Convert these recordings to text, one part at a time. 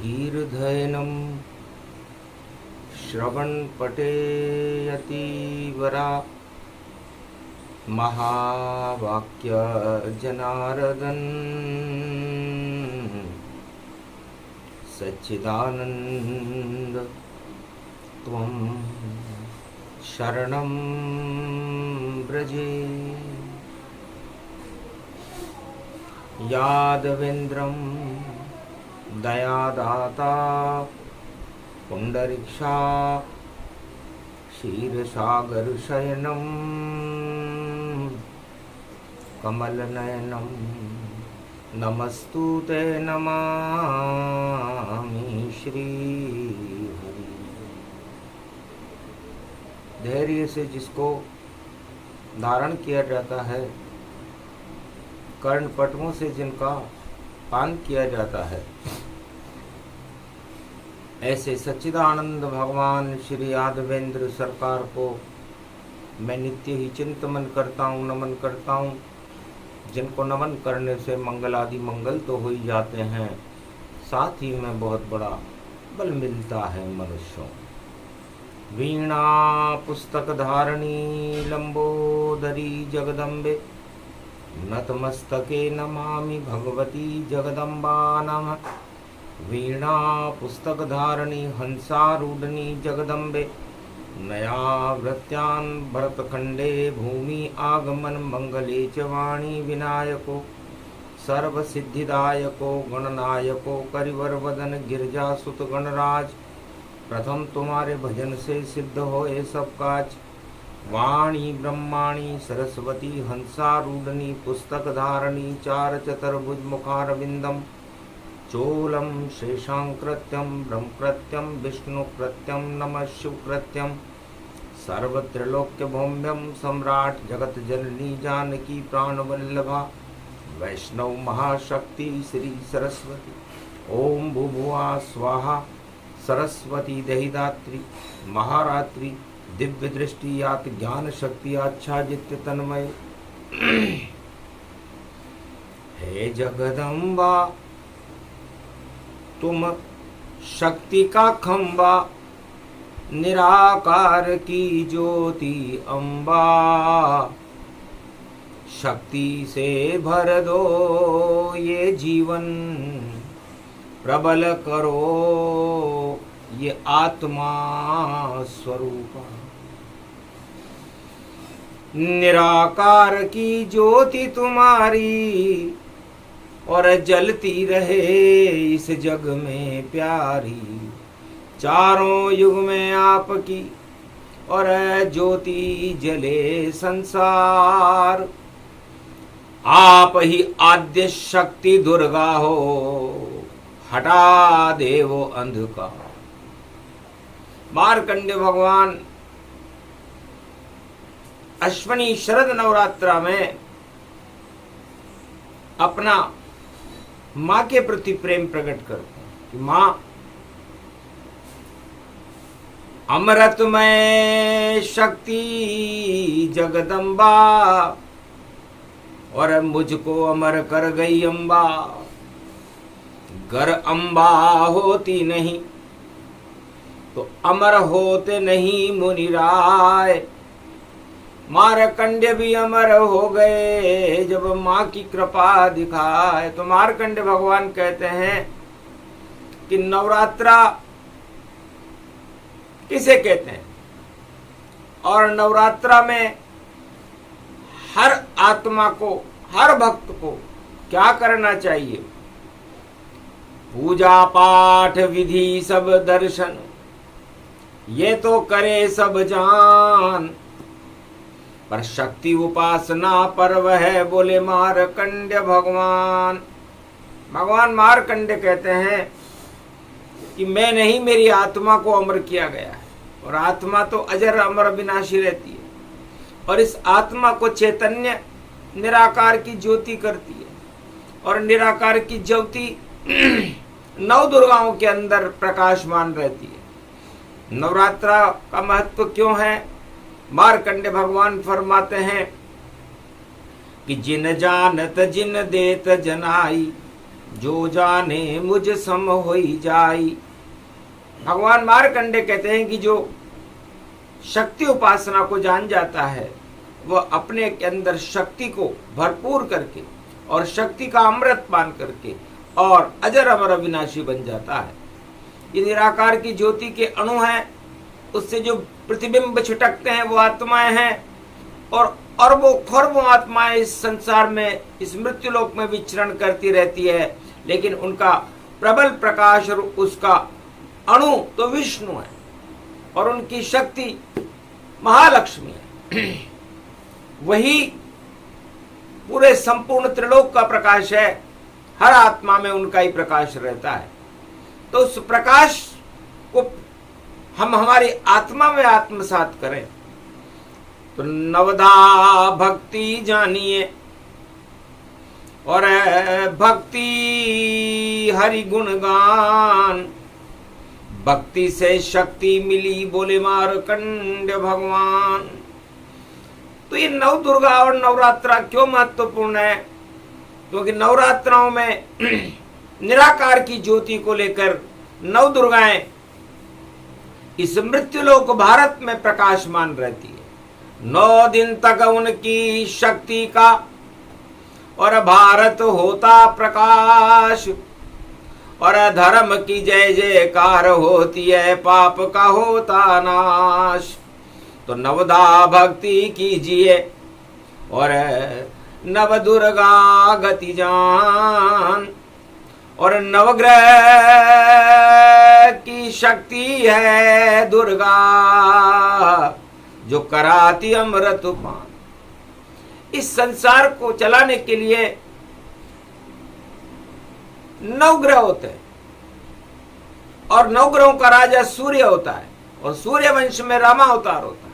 धीर्धैनं श्रवणपटेयतीवरा महावाक्यजनार्दन सच्चिदानंद त्वं शरणं व्रजे। यादवेन्द्रं दयादाता पुंडरीक्षा क्षीरसागरशयनं कमलनयनं नमस्तुते नमामि श्रीहरि। धैर्य से जिसको धारण किया जाता है, कर्णपटुओं से जिनका पान किया जाता है, ऐसे सच्चिदानंद भगवान श्री यादवेंद्र सरकार को मैं नित्य ही चिंतन करता हूँ, नमन करता हूँ। जिनको नमन करने से मंगल आदि मंगल तो हो ही जाते हैं, साथ ही में बहुत बड़ा बल मिलता है मनुष्यों। वीणा पुस्तक धारणी लंबोदरी जगदम्बे नतमस्तके नमामि भगवती जगदम्बा नमः। वीणा पुस्तक धारणी हंसारूढ़नी जगदम्बे नयावृत्यान् भरतखंडे भूमि आगमन मंगले च वाणी विनायको सर्वसिद्धिदायको गणनायको करिवर वदन गिरजासुत गणराज। प्रथम तुम्हारे भजन से सिद्ध होए सब काज। वाणी ब्रह्माणी सरस्वती हंसारूढ़नी पुस्तक धारणी चार चतुर्भुज मुखारविंदम चोलम शेषांकृत्यम ब्रह्मकृत्यम विष्णुकृत्यम नमः शिवकृत्यम सर्वत्रलोक्य भौम्यम सम्राट जगत जननी जानकी प्राणवल्लभा वैष्णव महाशक्ति श्री सरस्वती। ओम भूभुआ स्वाहा सरस्वती दहिदात्री महारात्रि दिव्य दृष्टि यात ज्ञान शक्ति आच्छादित्य तन्मय। हे जगदम्बा तुम शक्ति का खंबा निराकार की ज्योति अम्बा। शक्ति से भर दो ये जीवन प्रबल करो ये आत्मा स्वरूपा। निराकार की ज्योति तुम्हारी और जलती रहे इस जग में प्यारी। चारों युग में आपकी और ज्योति जले संसार। आप ही आद्य शक्ति दुर्गा हो हटा दे वो अंधकार। मार्कंडेय भगवान अश्वनी शरद नवरात्रा में अपना माँ के प्रति प्रेम प्रकट करते हैं कि माँ अमृतमय शक्ति जगदम्बा और मुझको अमर कर गई अम्बा। गर अम्बा होती नहीं तो अमर होते नहीं मुनिराय। मार्कंडेय भी अमर हो गए जब माँ की कृपा दिखाए। तो मार्कंडेय भगवान कहते हैं कि नवरात्रा किसे कहते हैं और नवरात्रा में हर आत्मा को, हर भक्त को क्या करना चाहिए। पूजा पाठ विधि सब दर्शन ये तो करे सब जान, पर शक्ति उपासना पर्व है बोले मार्कंडेय भगवान। भगवान मार्कंडेय कहते हैं कि मैं नहीं, मेरी आत्मा को अमर किया गया है और आत्मा तो अजर अमर विनाशी रहती है और इस आत्मा को चैतन्य निराकार की ज्योति करती है और निराकार की ज्योति नौ दुर्गाओं के अंदर प्रकाशमान रहती है। नवरात्रा का महत्व क्यों है? मार्कंडेय भगवान फरमाते हैं कि जिन जानत जिन देत जनाई जो जाने मुझ सम होई जाई। भगवान मार्कंडे कहते हैं कि जो शक्ति उपासना को जान जाता है वह अपने के अंदर शक्ति को भरपूर करके और शक्ति का अमृत पान करके और अजर अमर अविनाशी बन जाता है। ये निराकार की ज्योति के अणु हैं, उससे जो प्रतिबिंब छिटकते हैं वो आत्माएं हैं, और अरबों खरबों आत्माएं इस संसार में, इस मृत्युलोक में विचरण करती रहती है, लेकिन उनका प्रबल प्रकाश और उसका अणु तो विष्णु है और उनकी शक्ति महालक्ष्मी है। वही पूरे संपूर्ण त्रिलोक का प्रकाश है, हर आत्मा में उनका ही प्रकाश रहता है। तो उस प्रकाश को हम हमारी आत्मा में आत्मसात करें तो नवधा भक्ति जानिए, और भक्ति हरि गुणगान, भक्ति से शक्ति मिली बोले मार्कंड भगवान। तो ये नव दुर्गा और नवरात्रा क्यों महत्वपूर्ण है? क्योंकि नवरात्राओं में निराकार की ज्योति को लेकर नव दुर्गाएं इस मृत्युलोक भारत में प्रकाशमान रहती है। 9 दिन तक उनकी शक्ति का और भारत होता प्रकाश, और धर्म की जय जयकार होती है, पाप का होता नाश। तो नवधा भक्ति कीजिए और नव दुर्गा गति जान, और नवग्रह की शक्ति है दुर्गा जो कराती अमृत पान। इस संसार को चलाने के लिए 9 ग्रह होते हैं, और 9 ग्रहों का राजा सूर्य होता है, और सूर्य वंश में रामा अवतार होता है,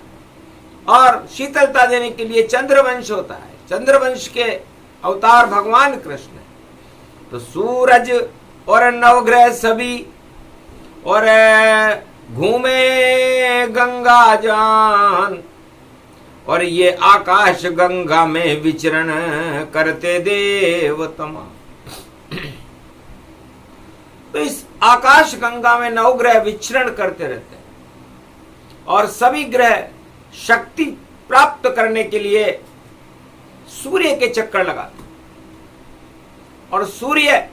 और शीतलता देने के लिए चंद्रवंश होता है, चंद्रवंश के अवतार भगवान कृष्ण है। तो सूरज और 9 ग्रह सभी, और घूमे गंगा जान, और ये आकाश गंगा में विचरण करते देव तमाम। तो इस आकाश गंगा में 9 ग्रह विचरण करते रहते हैं, और सभी ग्रह शक्ति प्राप्त करने के लिए सूर्य के चक्कर लगाते हैं, और सूर्य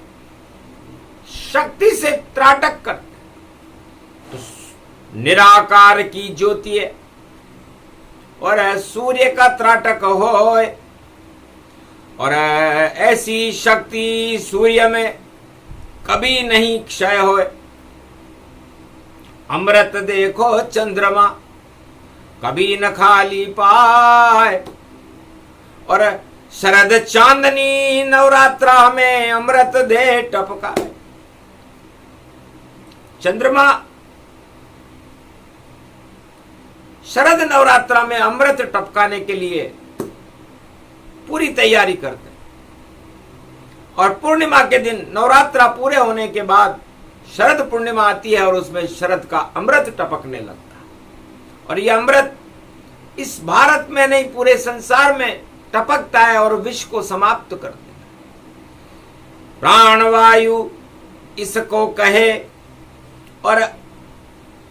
शक्ति से त्राटक करते हैं। तो निराकार की ज्योति है, और सूर्य का त्राटक होए, और ऐसी शक्ति सूर्य में कभी नहीं क्षय होए। अमृत देखो चंद्रमा कभी न खाली पाए, और शरद चांदनी नवरात्रा में अमृत दे टपकाए। चंद्रमा शरद नवरात्रा में अमृत टपकाने के लिए पूरी तैयारी करते हैं, और पूर्णिमा के दिन नवरात्रा पूरे होने के बाद शरद पूर्णिमा आती है, और उसमें शरद का अमृत टपकने लगता है। और यह अमृत इस भारत में नहीं पूरे संसार में टपकता है और विश्व को समाप्त कर देता है। प्राणवायु इसको कहे, और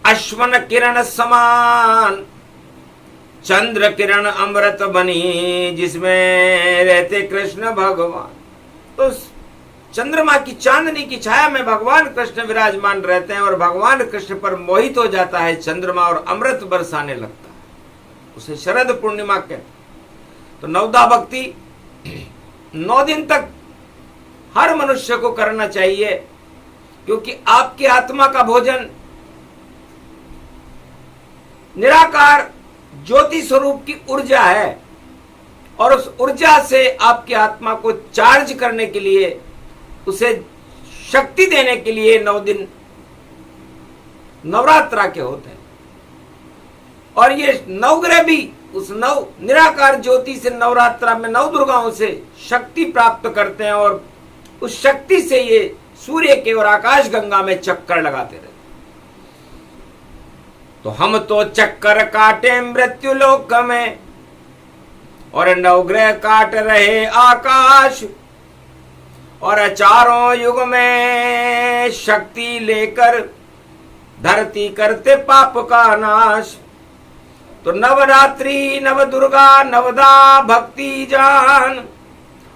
अश्वन किरण समान चंद्र किरण अमृत बनी जिसमें रहते कृष्ण भगवान। तो चंद्रमा की चांदनी की छाया में भगवान कृष्ण विराजमान रहते हैं, और भगवान कृष्ण पर मोहित हो जाता है चंद्रमा, और अमृत बरसाने लगता है। उसे शरद पूर्णिमा कहते हैं। तो नवदा भक्ति 9 दिन तक हर मनुष्य को करना चाहिए, क्योंकि आपकी आत्मा का भोजन निराकार ज्योति स्वरूप की ऊर्जा है, और उस ऊर्जा से आपकी आत्मा को चार्ज करने के लिए, उसे शक्ति देने के लिए 9 दिन नवरात्रा के होते हैं। और ये 9 ग्रह भी उस 9 निराकार ज्योति से नवरात्रा में 9 दुर्गाओं से शक्ति प्राप्त करते हैं, और उस शक्ति से ये सूर्य के और आकाश गंगा में चक्कर लगाते रहते। तो हम तो चक्कर काटे मृत्यु लोक में, और 9 ग्रह काट रहे आकाश, और चारों युग में शक्ति लेकर धरती करते पाप का नाश। तो नवरात्रि नव दुर्गा नवदा भक्ति जान,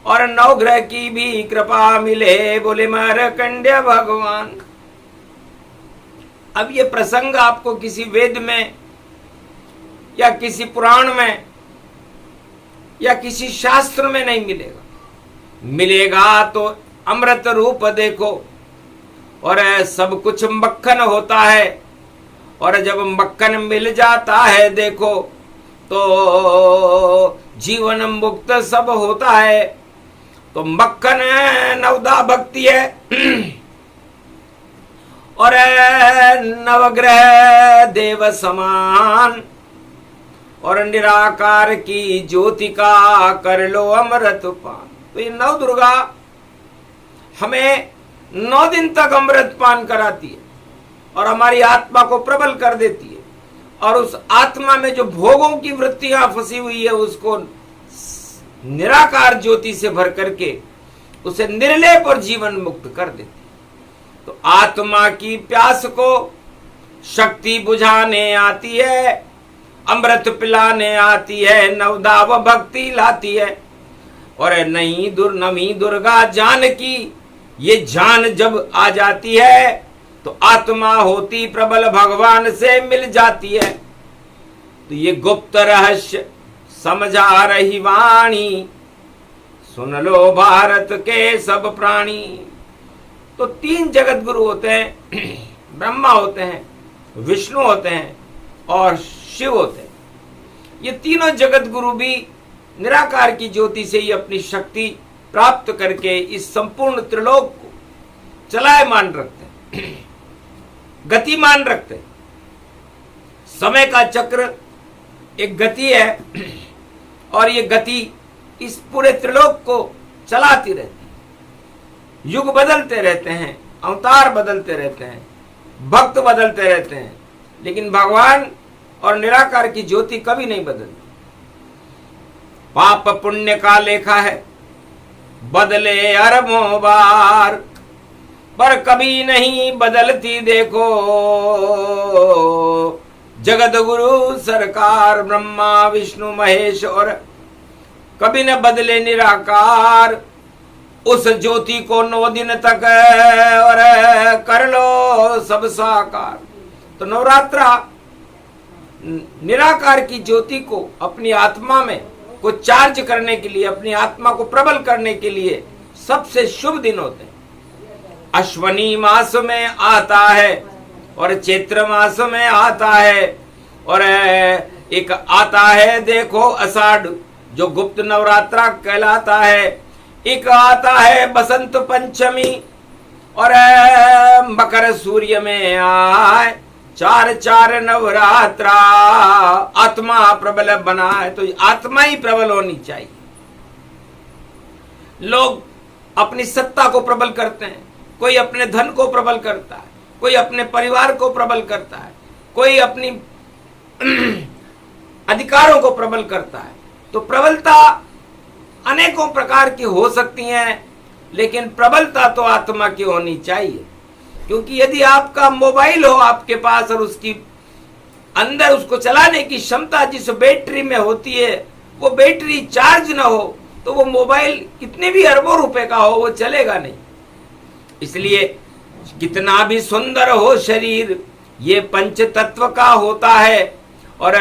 और नवग्रह की भी कृपा मिले, बोले मार्कंडेय भगवान। अब ये प्रसंग आपको किसी वेद में या किसी पुराण में या किसी शास्त्र में नहीं मिलेगा। मिलेगा तो अमृत रूप देखो, और सब कुछ मक्खन होता है, और जब मक्खन मिल जाता है देखो तो जीवन मुक्त सब होता है। तो मक्खन नवदा भक्ति है, और नवग्रह देव समान, और निराकार की ज्योति का कर लो अमृत पान। तो ये नव दुर्गा हमें 9 दिन तक अमृत पान कराती है और हमारी आत्मा को प्रबल कर देती है, और उस आत्मा में जो भोगों की वृत्तियां फंसी हुई है उसको निराकार ज्योति से भर करके उसे निर्लेप और जीवन मुक्त कर देती है। तो आत्मा की प्यास को शक्ति बुझाने आती है, अमृत पिलाने आती है, नवदा व भक्ति लाती है। और नहीं नमी दुर्गा जान की, ये जान जब आ जाती है तो आत्मा होती प्रबल भगवान से मिल जाती है। तो ये गुप्त रहस्य समझा रही वाणी, सुन लो भारत के सब प्राणी। तो 3 जगत गुरु होते हैं, ब्रह्मा होते हैं, विष्णु होते हैं और शिव होते हैं। ये तीनों जगत गुरु भी निराकार की ज्योति से ही अपनी शक्ति प्राप्त करके इस संपूर्ण त्रिलोक को चलायमान रखते हैं, गतिमान रखते हैं। समय का चक्र एक गति है, और ये गति इस पूरे त्रिलोक को चलाती रहती है। युग बदलते रहते हैं, अवतार बदलते रहते हैं, भक्त बदलते रहते हैं, लेकिन भगवान और निराकार की ज्योति कभी नहीं बदलती। पाप पुण्य का लेखा है बदले अरबों बार, पर कभी नहीं बदलती देखो जगत गुरु सरकार, ब्रह्मा विष्णु महेश, और कभी न बदले निराकार उस ज्योति को 9 दिन तक, और कर लो सब साकार। तो नवरात्रा निराकार की ज्योति को अपनी आत्मा में को चार्ज करने के लिए, अपनी आत्मा को प्रबल करने के लिए सबसे शुभ दिन होते हैं। अश्वनी मास में आता है और चैत्र मास में आता है, और एक आता है देखो आषाढ़ जो गुप्त नवरात्रा कहलाता है, एक आता है बसंत पंचमी, और मकर सूर्य में आए 4 नवरात्रा आत्मा प्रबल बना है। तो आत्मा ही प्रबल होनी चाहिए। लोग अपनी सत्ता को प्रबल करते हैं, कोई अपने धन को प्रबल करता है, कोई अपने परिवार को प्रबल करता है, कोई अपनी अधिकारों को प्रबल करता है। तो प्रबलता अनेकों प्रकार की हो सकती हैं, लेकिन प्रबलता तो आत्मा की होनी चाहिए। क्योंकि यदि आपका मोबाइल हो आपके पास और उसकी अंदर उसको चलाने की क्षमता जिस बैटरी में होती है वो बैटरी चार्ज ना हो, तो वो मोबाइल कितने भी अरबों रुपए का हो वो चलेगा नहीं। इसलिए कितना भी सुंदर हो शरीर, ये पंच तत्व का होता है, और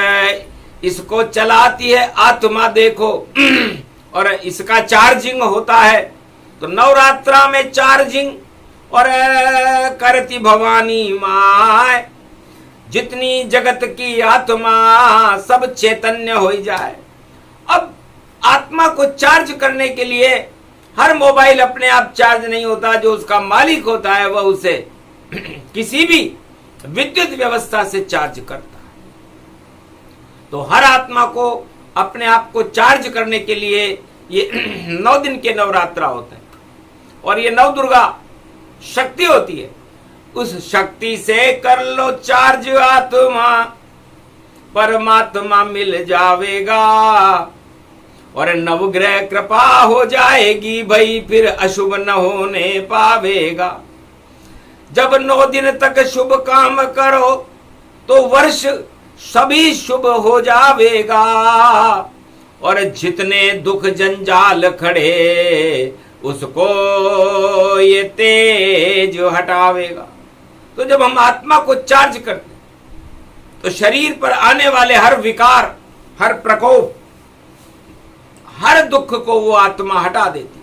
इसको चलाती है आत्मा देखो, और इसका चार्जिंग होता है। तो नवरात्रा में चार्जिंग और करती भवानी माँ, जितनी जगत की आत्मा सब चैतन्य हो जाए। अब आत्मा को चार्ज करने के लिए हर मोबाइल अपने आप चार्ज नहीं होता, जो उसका मालिक होता है वह उसे किसी भी विद्युत व्यवस्था से चार्ज करता है। तो हर आत्मा को अपने आप को चार्ज करने के लिए ये 9 दिन के नवरात्रा होते हैं, और ये 9 दुर्गा शक्ति होती है। उस शक्ति से कर लो चार्ज आत्मा, परमात्मा मिल जावेगा, और नवग्रह कृपा हो जाएगी भाई, फिर अशुभ न होने पावेगा। जब 9 दिन तक शुभ काम करो तो वर्ष सभी शुभ हो जावेगा, और जितने दुख जंजाल खड़े उसको ये तेज हटावेगा। तो जब हम आत्मा को चार्ज करते तो शरीर पर आने वाले हर विकार, हर प्रकोप, हर दुख को वो आत्मा हटा देती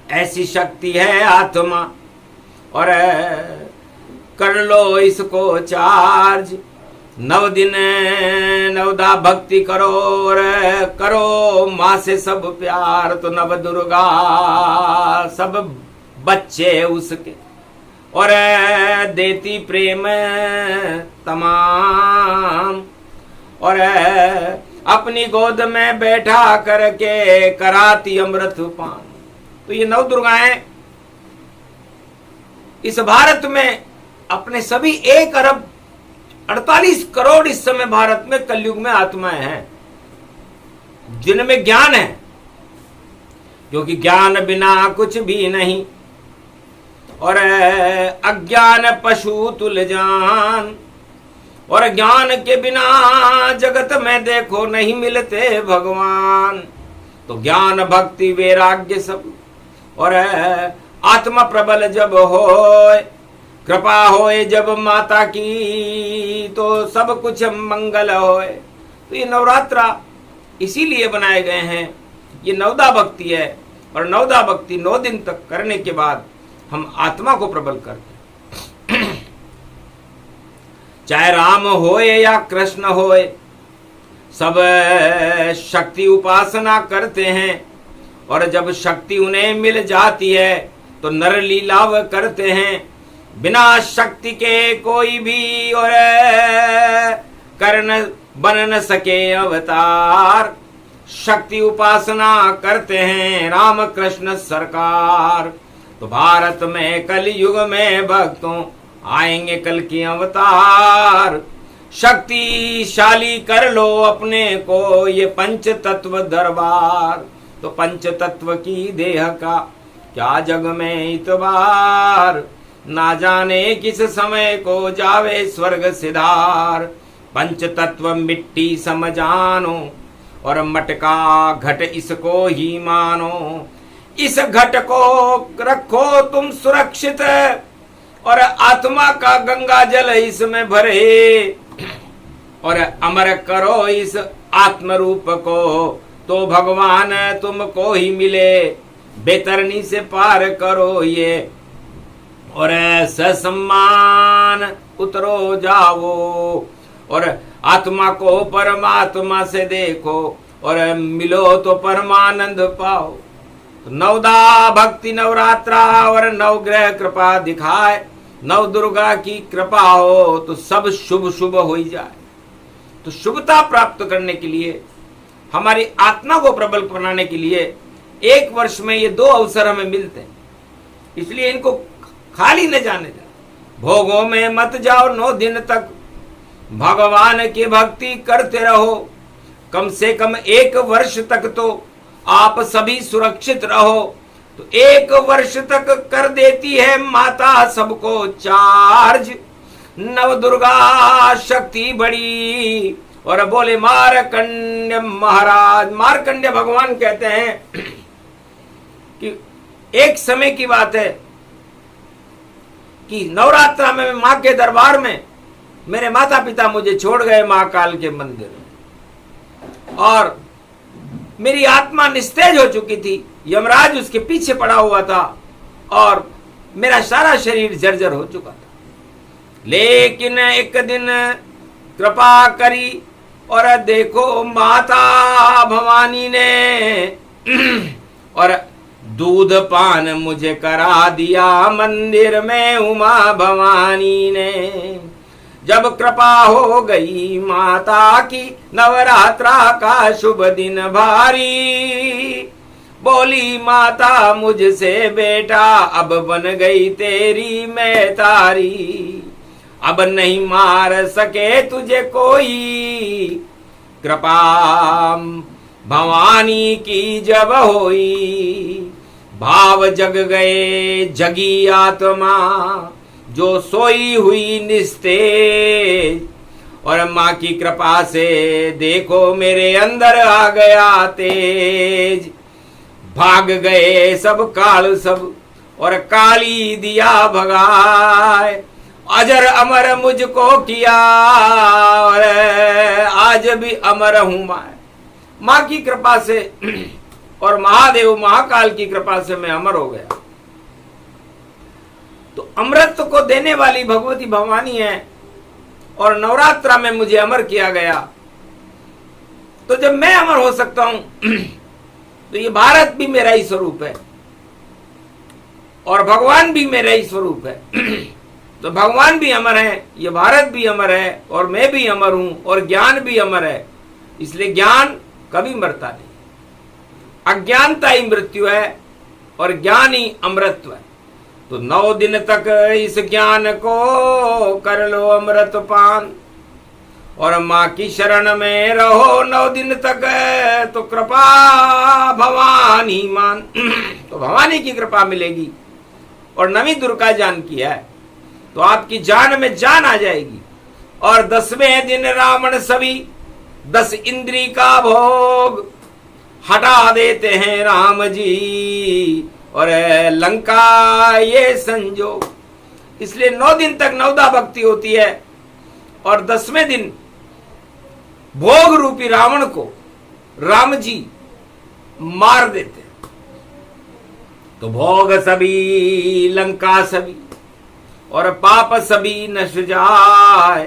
है। ऐसी शक्ति है आत्मा, और कर लो इसको चार्ज। 9 दिन नवदा भक्ति करो, और करो माँ से सब प्यार। तो नव दुर्गा सब बच्चे उसके, और देती प्रेम तमाम, और अपनी गोद में बैठा करके कराती अमृत पान। तो ये 9 दुर्गाएं इस भारत में अपने सभी 1 अरब 48 करोड़ इस समय भारत में कलयुग में आत्माएं हैं जिनमें ज्ञान है, क्योंकि ज्ञान बिना कुछ भी नहीं। और अज्ञान पशु तुल जान, और ज्ञान के बिना जगत में देखो नहीं मिलते भगवान। तो ज्ञान भक्ति वैराग्य सब, और आत्मा प्रबल जब होए, कृपा होए जब माता की, तो सब कुछ मंगल होए। तो ये नवरात्रा इसीलिए बनाए गए हैं, ये नवदा भक्ति है। और नवदा भक्ति 9 दिन तक करने के बाद हम आत्मा को प्रबल करते हैं। चाहे राम होए या कृष्ण होए, सब शक्ति उपासना करते हैं। और जब शक्ति उन्हें मिल जाती है तो नर लीलाव करते हैं। बिना शक्ति के कोई भी और कर न बन न सके अवतार। शक्ति उपासना करते हैं राम कृष्ण सरकार। तो भारत में कलयुग में भक्तों आएंगे कल की अवतार। शक्तिशाली कर लो अपने को ये पंच तत्व दरबार। तो पंच तत्व की देह का क्या जग में इतबार। ना जाने किस समय को जावे स्वर्ग सिधार। पंच तत्व मिट्टी समझानो और मटका घट इसको ही मानो। इस घट को रखो तुम सुरक्षित और आत्मा का गंगा जल इसमें भरे। और अमर करो इस आत्म रूप को तो भगवान तुमको ही मिले। बेतरनी से पार करो ये और ससम्मान उतरो जाओ। और आत्मा को परमात्मा से देखो और मिलो तो परमानंद पाओ। तो नवदा भक्ति नवरात्रा और नवग्रह कृपा दिखाए। नव दुर्गा की कृपा हो तो सब शुभ शुभ हो ही जाए। तो शुभता प्राप्त करने के लिए हमारी आत्मा को प्रबल बनाने के लिए एक वर्ष में ये 2 अवसर हमें मिलते हैं, इसलिए इनको खाली न जाने दें। भोगों में मत जाओ 9 दिन तक, भगवान की भक्ति करते रहो। कम से कम 1 वर्ष तक तो आप सभी सुरक्षित रहो। तो 1 वर्ष तक कर देती है माता सबको चार्ज। नव दुर्गा शक्ति बड़ी। और बोले मार्कंड्य महाराज, मार्कंड्य भगवान कहते हैं कि एक समय की बात है कि नवरात्रा में मां के दरबार में मेरे माता पिता मुझे छोड़ गए महाकाल के मंदिर में, और मेरी आत्मा निस्तेज हो चुकी थी। यमराज उसके पीछे पड़ा हुआ था और मेरा सारा शरीर जर्जर हो चुका था। लेकिन एक दिन कृपा करी और देखो माता भवानी ने और दूध पान मुझे करा दिया मंदिर में उमा भवानी ने। जब कृपा हो गई माता की नवरात्रा का शुभ दिन भारी। बोली माता मुझसे बेटा अब बन गई तेरी मैं तारी। अब नहीं मार सके तुझे कोई, कृपा भवानी की जब होई, भाव जग गए जगी आत्मा, जो सोई हुई निस्तेज। और माँ की कृपा से देखो मेरे अंदर आ गया तेज। भाग गए सब काल सब, और काली दिया भगाए। अजर अमर मुझको किया, और आज भी अमर हूं मैं। माँ की कृपा से और महादेव महाकाल की कृपा से मैं अमर हो गया। तो अमृत को देने वाली भगवती भवानी है, और नवरात्रा में मुझे अमर किया गया। तो जब मैं अमर हो सकता हूं तो ये भारत भी मेरा ही स्वरूप है, और भगवान भी मेरा ही स्वरूप है। तो भगवान भी अमर है, ये भारत भी अमर है, और मैं भी अमर हूं, और ज्ञान भी अमर है। इसलिए ज्ञान कभी मरता नहीं। अज्ञानता ही मृत्यु है, और ज्ञान ही अमृतत्व है। तो 9 दिन तक इस ज्ञान को कर लो अमृत पान, और माँ की शरण में रहो 9 दिन तक, तो कृपा भवानी मान। तो भवानी की कृपा मिलेगी, और नवी दुर्गा जान की है, तो आपकी जान में जान आ जाएगी। और 10वें दिन रावण सभी 10 इंद्री का भोग हटा देते हैं राम जी, और लंका ये संजोग। इसलिए 9 दिन तक नवदा भक्ति होती है, और 10वें दिन भोग रूपी रावण को राम जी मार देते। तो भोग सभी लंका सभी, और पाप सभी नश जाए।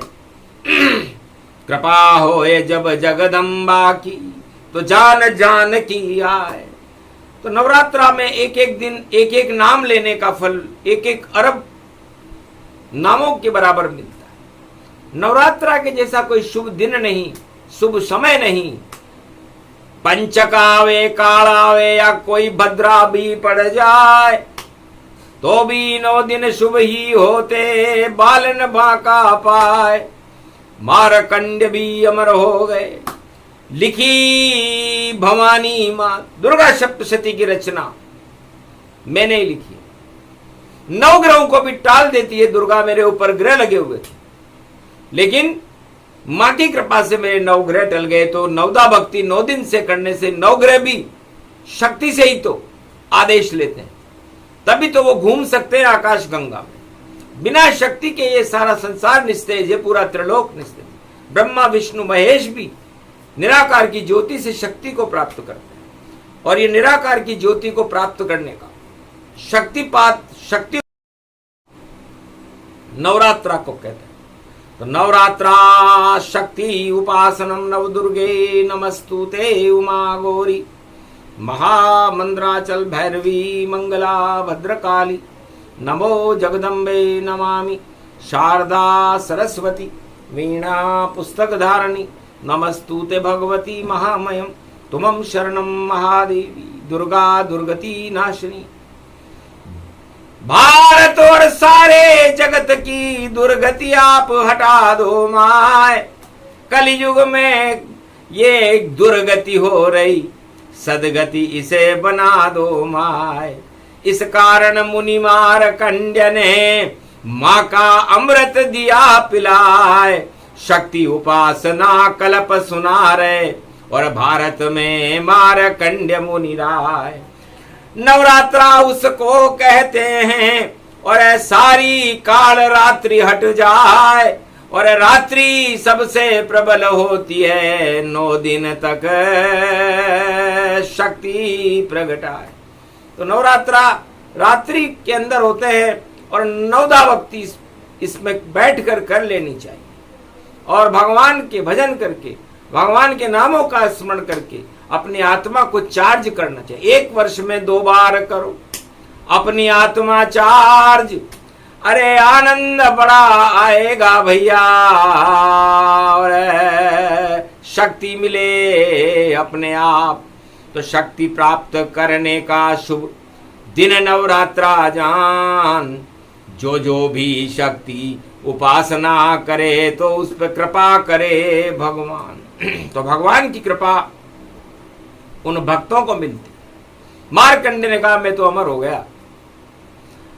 कृपा होए जब जगदम्बा की, तो जान जान की आए। तो नवरात्रा में एक एक दिन एक एक नाम लेने का फल 1-1 अरब नामों के बराबर मिलता है। नवरात्रा के जैसा कोई शुभ दिन नहीं, शुभ समय नहीं। पंचकावे कालावे या कोई भद्रा भी पड़ जाए, तो भी 9 दिन शुभ ही होते, बालन बांका पाए। मारकंड भी अमर हो गए, लिखी भवानी मां। दुर्गा सप्तशती की रचना मैंने ही लिखी। 9 ग्रहों को भी टाल देती है दुर्गा, मेरे ऊपर ग्रह लगे हुए थे, लेकिन मां की कृपा से मेरे 9 ग्रह टल गए। तो नवदा भक्ति 9 दिन से करने से 9 ग्रह भी शक्ति से ही तो आदेश लेते हैं, तभी तो वो घूम सकते हैं आकाश गंगा में। बिना शक्ति के ये सारा संसार निस्तेज है, पूरा त्रिलोक निस्तेज। ब्रह्मा विष्णु महेश भी निराकार की ज्योति से शक्ति को प्राप्त करते हैं, और ये निराकार की ज्योति को प्राप्त करने का शक्तिपात शक्ति नवरात्रा को कहते हैं। तो नवरात्रा शक्ति उपासनम नव दुर्गे नमस्तुते उमा गौरी महामंद्राचल भैरवी मंगला भद्रकाली। नमो जगदम्बे नमामि शारदा सरस्वती वीणा पुस्तक धारणी। नमस्तुते भगवती महामयम तुमं शरणं महादेवी दुर्गा दुर्गति नाशिनी। भारत और सारे जगत की दुर्गति आप हटा दो माय। कलयुग में ये दुर्गति हो रही, सदगति इसे बना दो माय। इस कारण मुनि मारकंड्य ने माँ का अमृत दिया पिलाए। शक्ति उपासना कल्प सुना रहे, और भारत में मारकंड्य मुनि राय। नवरात्रा उसको कहते हैं, और सारी काल रात्रि हट जाए, और रात्रि सबसे प्रबल होती है। 9 दिन तक शक्ति प्रगटाए। तो नवरात्रा रात्रि के अंदर होते हैं, और नवदा भक्ति इसमें बैठकर कर लेनी चाहिए, और भगवान के भजन करके, भगवान के नामों का स्मरण करके अपनी आत्मा को चार्ज करना चाहिए। 1 वर्ष में 2 बार करो अपनी आत्मा चार्ज। अरे आनंद बड़ा आएगा भैया, और शक्ति मिले अपने आप। तो शक्ति प्राप्त करने का शुभ दिन नवरात्रा जान। जो भी शक्ति उपासना करे, तो उस पर कृपा करे भगवान। तो भगवान की कृपा उन भक्तों को मिलती। मार्कंडेय ने कहा मैं तो अमर हो गया,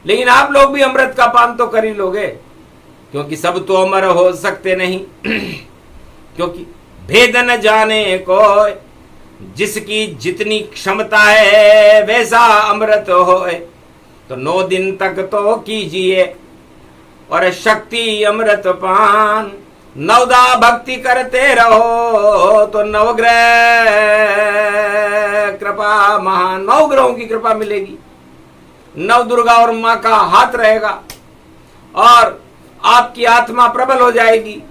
लेकिन आप लोग भी अमृत का पान तो कर ही लोगे, क्योंकि सब तो अमर हो सकते नहीं। क्योंकि भेद न जाने को, जिसकी जितनी क्षमता है वैसा अमृत होए, तो 9 दिन तक तो कीजिए और शक्ति अमृत पान। नवदा भक्ति करते रहो तो नवग्रह कृपा महान, 9 ग्रहों की कृपा मिलेगी, 9 दुर्गा और मां का हाथ रहेगा और आपकी आत्मा प्रबल हो जाएगी।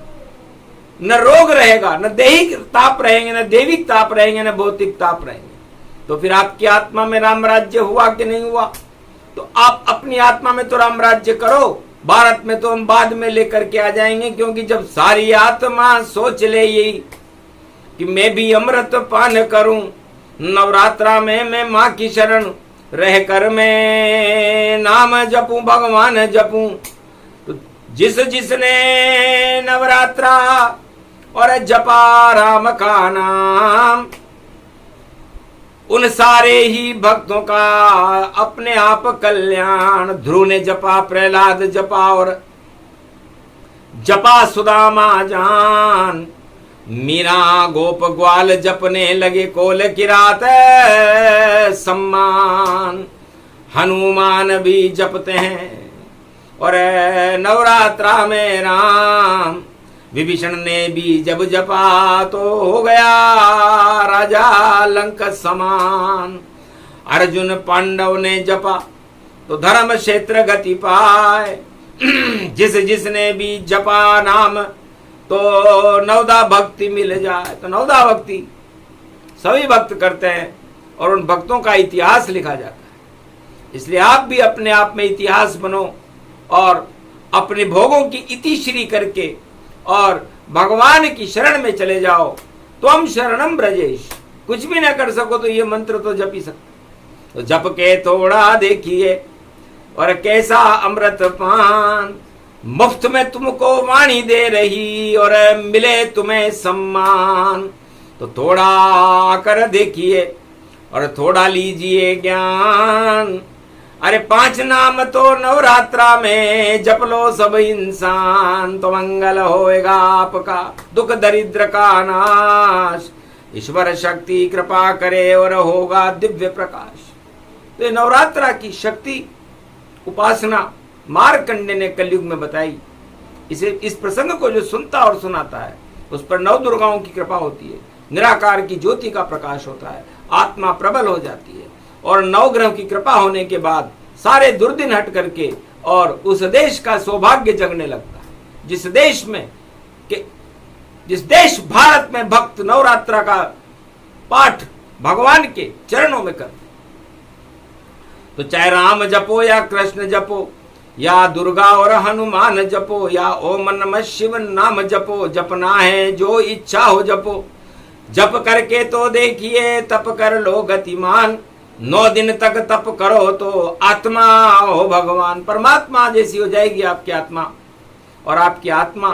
न रोग रहेगा, न दैहिक ताप रहेंगे, न दैविक ताप रहेंगे, न भौतिक ताप रहेंगे। तो फिर आपकी आत्मा में राम राज्य हुआ कि नहीं हुआ? तो आप अपनी आत्मा में तो राम राज्य करो, भारत में तो हम बाद में लेकर के आ जाएंगे। क्योंकि जब सारी आत्मा सोच ले यही कि मैं भी अमृत पान करूं, नवरात्रा में मैं मां की शरण रह कर मैं नाम जपूं, भगवान जपूं, तो जिसने नवरात्रा और जपा राम का नाम, उन सारे ही भक्तों का अपने आप कल्याण। ध्रुव ने जपा, प्रहलाद जपा और जपा सुदामा जान, मीरा गोप ग्वाल जपने लगे कोल की रात सम्मान। हनुमान भी जपते हैं और नवरात्रा में राम। विभीषण ने भी जब जपा तो हो गया राजा लंक समान। अर्जुन पांडव ने जपा तो धर्म क्षेत्र गति पाए। जिसने भी जपा नाम तो नवदा भक्ति मिल जाए। तो नवदा भक्ति सभी भक्त करते हैं और उन भक्तों का इतिहास लिखा जाता है। इसलिए आप भी अपने आप में इतिहास बनो और अपने भोगों की इतिश्री करके और भगवान की शरण में चले जाओ। त्वम शरणम ब्रजेश, कुछ भी ना कर सको तो ये मंत्र तो जप ही सकते। तो जप के थोड़ा देखिए और कैसा अमृत पान। मुफ्त में तुमको वाणी दे रही और मिले तुम्हें सम्मान। तो थोड़ा कर देखिए और थोड़ा लीजिए ज्ञान। अरे 5 नाम तो नवरात्रा में जप लो सब इंसान, तो मंगल होएगा आपका, दुख दरिद्र का नाश। ईश्वर शक्ति कृपा करे और होगा दिव्य प्रकाश। तो नवरात्रा की शक्ति उपासना मार्कंडेय ने कलयुग में बताई। इस प्रसंग को जो सुनता और सुनाता है उस पर 9 दुर्गाओं की कृपा होती है, निराकार की ज्योति का प्रकाश होता है, आत्मा प्रबल हो जाती है और 9 ग्रह की कृपा होने के बाद सारे दुर्दिन हट करके और उस देश का सौभाग्य जगने लगता है। जिस देश भारत में भक्त नवरात्रा का पाठ भगवान के चरणों में करते, तो चाहे राम जपो या कृष्ण जपो या दुर्गा और हनुमान जपो या ओम नमः शिव नाम जपो, जपना है जो इच्छा हो जपो। जप करके तो देखिए तप कर लो गतिमान। 9 दिन तक तप करो तो आत्मा हो भगवान, परमात्मा जैसी हो जाएगी आपकी आत्मा और आपकी आत्मा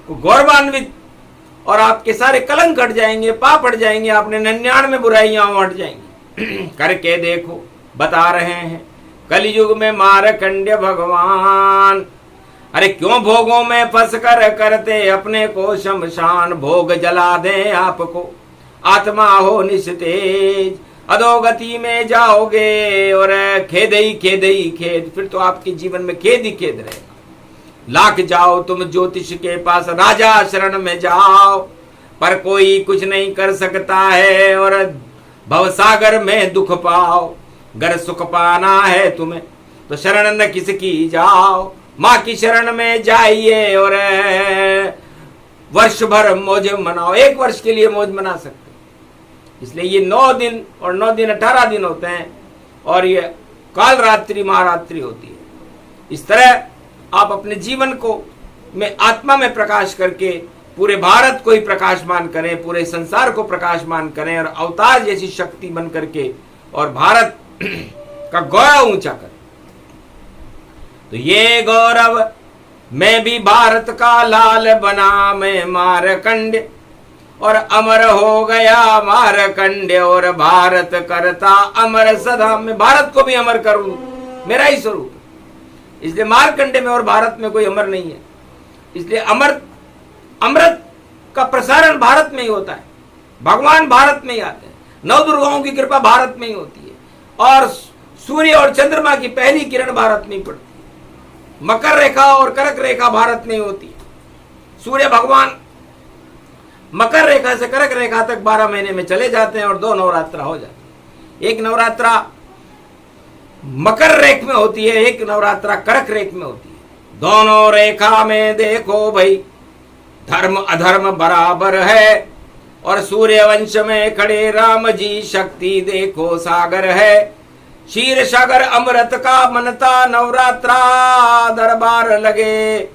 को गौरवान्वित और आपके सारे कलंक हट जाएंगे, पाप हट जाएंगे, आपने 99 बुराइयां हट जाएंगी। करके देखो, बता रहे हैं कलयुग में मार्कंडेय भगवान। अरे क्यों भोगों में फंस कर करते अपने को शमशान। भोग जला दे आपको, आत्मा हो निस्तेज, अधोगति में जाओगे और खेद ही खेद। फिर तो आपके जीवन में खेद ही खेद रहेगा। लाख जाओ तुम ज्योतिष के पास, राजा शरण में जाओ, पर कोई कुछ नहीं कर सकता है और भवसागर में दुख पाओ। गर सुख पाना है तुम्हें तो शरण न किसकी जाओ। माँ की शरण में जाइए और वर्ष भर मौज मनाओ। 1 वर्ष के लिए मौज मना सकते। इसलिए ये 9 दिन और 9 दिन 18 दिन होते हैं और ये काल रात्रि महारात्रि होती है। इस तरह आप अपने जीवन को में आत्मा में प्रकाश करके पूरे भारत को ही प्रकाशमान करें, पूरे संसार को प्रकाशमान करें और अवतार जैसी शक्ति बन करके और भारत का गौरव ऊंचा करें। तो ये गौरव मैं भी भारत का लाल बना, मैं मार्कंडेय और अमर हो गया मारकंडे और भारत करता अमर सदा। मैं भारत को भी अमर करूं, मेरा ही स्वरूप है। इसलिए मारकंडे में और भारत में कोई अमर नहीं है। इसलिए अमृत का प्रसारण भारत में ही होता है। भगवान भारत में ही आते हैं। नौ दुर्गाओं की कृपा भारत में ही होती है और सूर्य और चंद्रमा की पहली किरण भारत में ही पड़ती है। मकर रेखा और कर्क रेखा भारत में ही होती है। सूर्य भगवान मकर रेखा से कर्क रेखा तक 12 महीने में चले जाते हैं और 2 नवरात्रा हो जाते हैं। एक नवरात्रा मकर रेख में होती है, एक नवरात्रा कर्क रेख में होती है। दोनों रेखा में देखो भाई धर्म अधर्म बराबर है। और सूर्य वंश में खड़े राम जी शक्ति देखो सागर है। क्षीर सागर अमृत का मनता नवरात्रा दरबार लगे।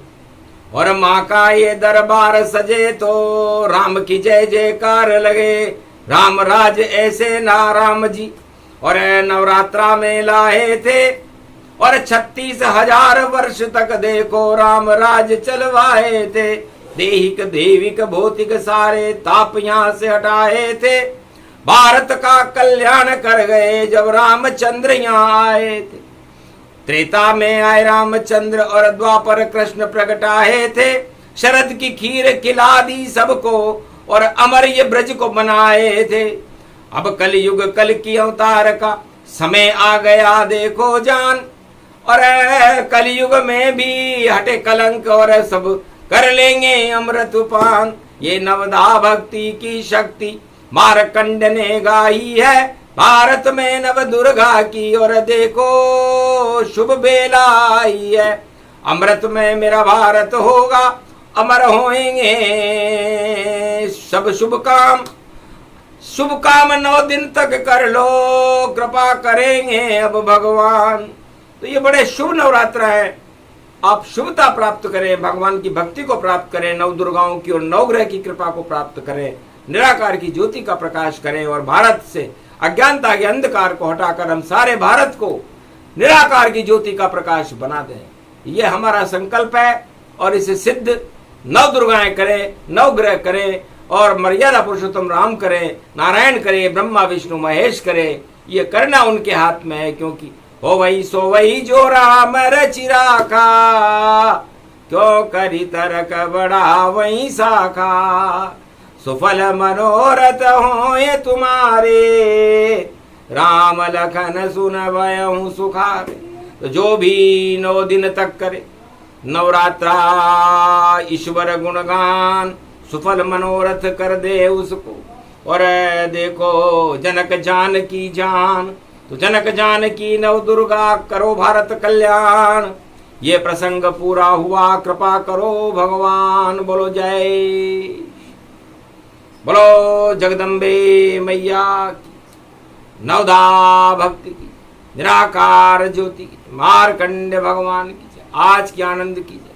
और माँ का ये दरबार सजे तो राम की जय जयकार लगे। राम राज ऐसे ना राम जी और नवरात्रा में लाए थे। और 36,000 वर्ष तक देखो राम राज चलवाए थे। देहिक देविक भौतिक सारे ताप यहाँ से हटाए थे। भारत का कल्याण कर गए जब रामचंद्र यहाँ आए थे। त्रेता में आए रामचंद्र और द्वापर कृष्ण प्रगटाए थे। शरद की खीर खिला दी सबको और अमर ये ब्रज को बनाए थे। अब कलयुग कल की अवतार का समय आ गया देखो जान। और कलयुग में भी हटे कलंक और सब कर लेंगे अमृत पान। ये नवदा भक्ति की शक्ति मारकंड ने गाई है। भारत में नव दुर्गा की और देखो शुभ बेला आई है। अमृत में मेरा भारत होगा अमर होएंगे सब शुभ काम। शुभ काम 9 दिन तक कर लो कृपा करेंगे अब भगवान। तो ये बड़े शुभ नवरात्र है। आप शुभता प्राप्त करें, भगवान की भक्ति को प्राप्त करें, नव दुर्गाओं की और नवग्रह की कृपा को प्राप्त करें, निराकार की ज्योति का प्रकाश करें और भारत से अज्ञानता के अंधकार को हटाकर हम सारे भारत को निराकार की ज्योति का प्रकाश बना दें। यह हमारा संकल्प है और इसे सिद्ध नव दुर्गाएं करें, नवग्रह करें और मर्यादा पुरुषोत्तम राम करें, नारायण करें, ब्रह्मा विष्णु महेश करें। ये करना उनके हाथ में है, क्योंकि हो वही सो वही जो राम रचि राखा। क्यों करी तरक बड़ा वही शाखा। सुफल मनोरथ हो ये तुम्हारे। राम लखन सुन वयहु सुखारे। तो जो भी 9 दिन तक करे नवरात्रा ईश्वर गुणगान, सुफल मनोरथ कर दे उसको। और देखो जनक जान की जान, तो जनक जान की नव दुर्गा करो भारत कल्याण। ये प्रसंग पूरा हुआ, कृपा करो भगवान। बोलो जय, बोलो जगदम्बे मैया की, नवदा भक्ति की, निराकार ज्योति की, मार्कंड भगवान की जय। आज की आनंद की जय।